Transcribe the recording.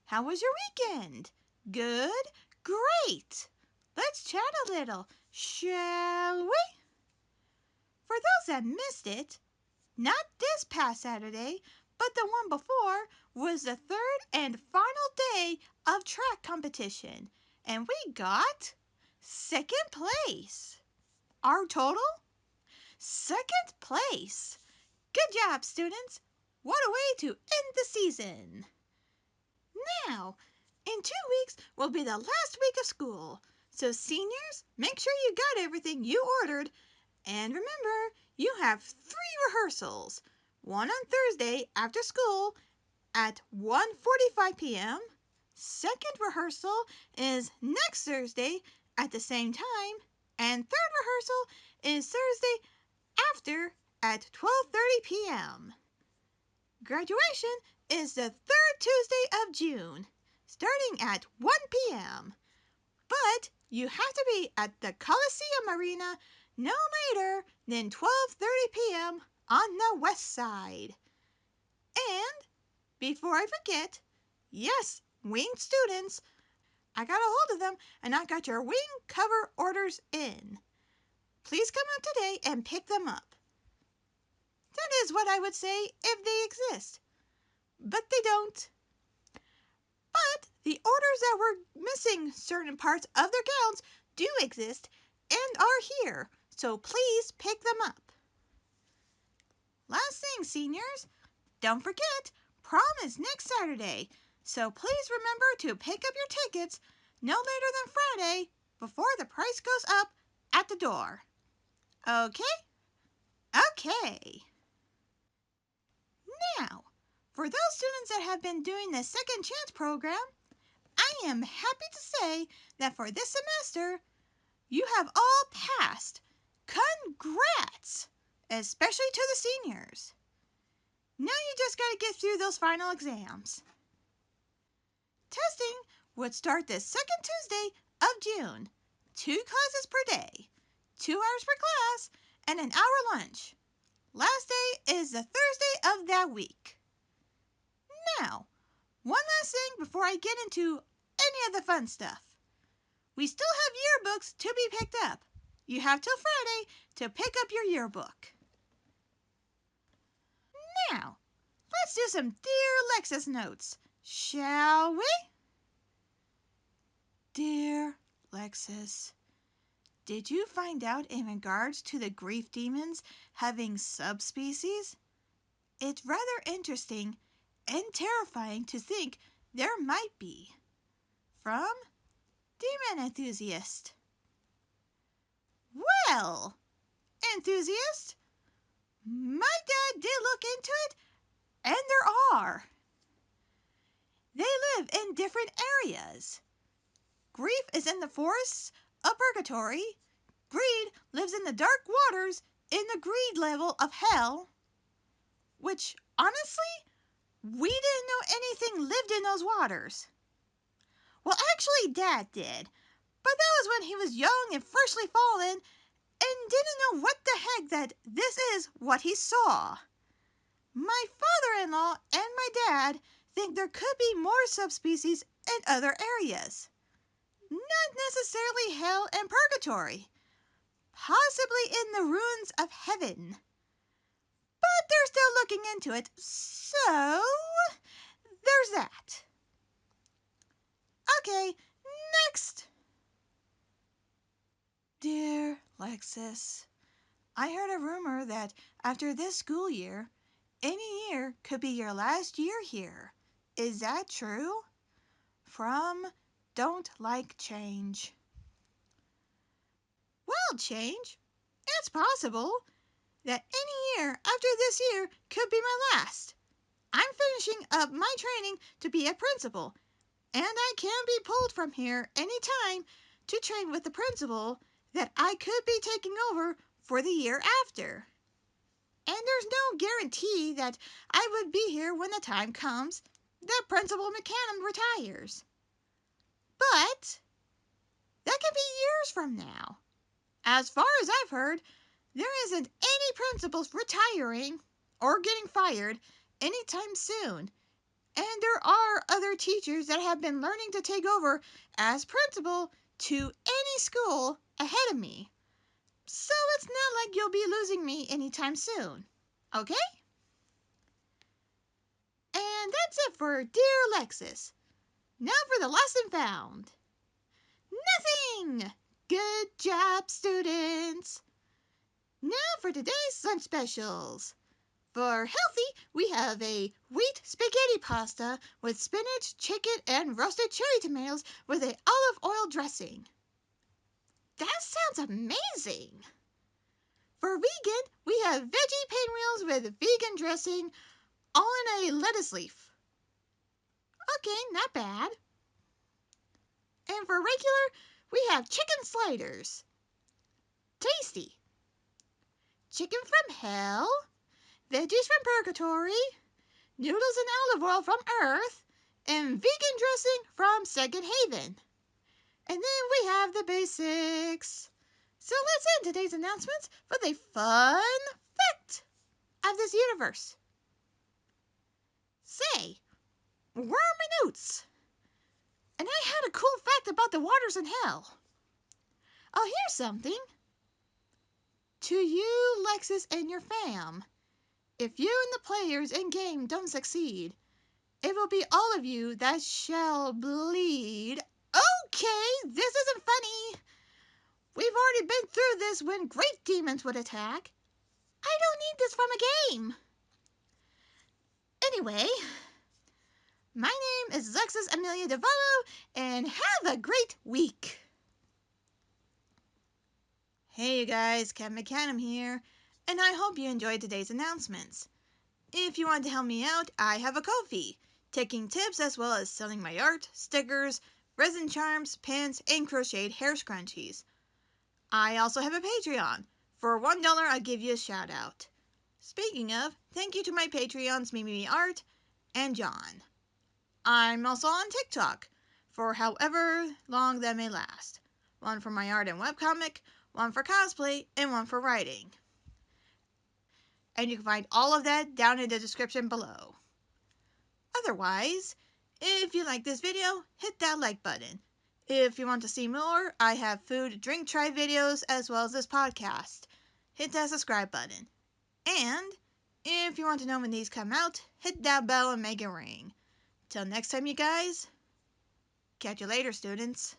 How was your weekend? Good? Great! Let's chat a little, shall we? For those that missed it, not this past Saturday, but the one before, was the third and final day of track competition, and we got second place. Our total? Second place. Good job, students. What a way to end the season. Now, in 2 weeks will be the last week of school. So seniors, make sure you got everything you ordered. And remember, you have 3 rehearsals. One on Thursday after school at 1:45 p.m. Second rehearsal is next Thursday at the same time. And third rehearsal is Thursday after at 12:30 p.m. Graduation is the third Tuesday of June, starting at 1 p.m. But you have to be at the Coliseum Arena no later than 12:30 p.m. on the west side. And before I forget, yes, wing students, I got a hold of them and I got your wing cover orders in. Please come up today and pick them up. That is what I would say if they exist. But they don't. But the orders that were missing certain parts of their gowns do exist and are here, so please pick them up. Last thing, seniors, don't forget, prom is next Saturday, so please remember to pick up your tickets no later than Friday before the price goes up at the door. Okay? Okay. Now, for those students that have been doing the Second Chance program, I am happy to say that for this semester, you have all passed. Congrats! Especially to the seniors. Now you just got to get through those final exams. Testing would start the second Tuesday of June. 2 classes per day, 2 hours per class, and an hour lunch. Last day is the Thursday of that week. Now, one last thing before I get into any of the fun stuff. We still have yearbooks to be picked up. You have till Friday to pick up your yearbook. Now, let's do some Dear Lexus notes, shall we? Dear Lexus, did you find out in regards to the grief demons having subspecies? It's rather interesting and terrifying to think there might be. From Demon Enthusiast. Well, enthusiast, my dad did look into it, and there are. They live in different areas. Grief is in the forests of purgatory. Greed lives in the dark waters in the greed level of hell. Which, honestly, we didn't know anything lived in those waters. Well, actually, Dad did. But that was when he was young and freshly fallen and didn't know what the heck that this is what he saw. My father-in-law and my dad think there could be more subspecies in other areas. Not necessarily hell and purgatory. Possibly in the ruins of heaven. But they're still looking into it, so there's that. Okay, next. Dear Lexus, I heard a rumor that after this school year, any year could be your last year here. Is that true? From Don't Like Change. Well, change. It's possible that any year after this year could be my last. I'm finishing up my training to be a principal, and I can be pulled from here anytime to train with the principal that I could be taking over for the year after. And there's no guarantee that I would be here when the time comes that Principal McAdam retires. But that could be years from now. As far as I've heard, there isn't any principals retiring or getting fired anytime soon. And there are other teachers that have been learning to take over as principal to any school ahead of me. So it's not like you'll be losing me anytime soon. Okay? And that's it for Dear Alexis. Now for the lesson found. Nothing! Good job, students! Now for today's lunch specials. For healthy, we have a wheat spaghetti pasta with spinach, chicken, and roasted cherry tomatoes with an olive oil dressing. That sounds amazing! For vegan, we have veggie pinwheels with vegan dressing, all in a lettuce leaf. Okay, not bad. And for regular, we have chicken sliders. Tasty. Chicken from hell, veggies from purgatory, noodles and olive oil from Earth, and vegan dressing from Second Haven. And then we have the basics. So let's end today's announcements with a fun fact of this universe. Say, where are my notes? And I had a cool fact about the waters in hell. Oh, here's something. To you, Lexus, and your fam, if you and the players in game don't succeed, it will be all of you that shall bleed. Okay, this isn't funny. We've already been through this when great demons would attack. I don't need this from a game. Anyway, my name is Lexus Amelia DeVolo, and have a great week. Hey you guys, KattMcAdam here, and I hope you enjoyed today's announcements. If you want to help me out, I have a Ko-fi, taking tips as well as selling my art, stickers, resin charms, pins, and crocheted hair scrunchies. I also have a Patreon. For $1, I'll give you a shout out. Speaking of, thank you to my Patreons Mimi Art and John. I'm also on TikTok, for however long that may last. One for my art and webcomic, one for cosplay, and one for writing. And you can find all of that down in the description below. Otherwise, if you like this video, hit that like button. If you want to see more, I have food, drink, try videos as well as this podcast. Hit that subscribe button. And if you want to know when these come out, hit that bell and make it ring. Till next time, you guys. Catch you later, students.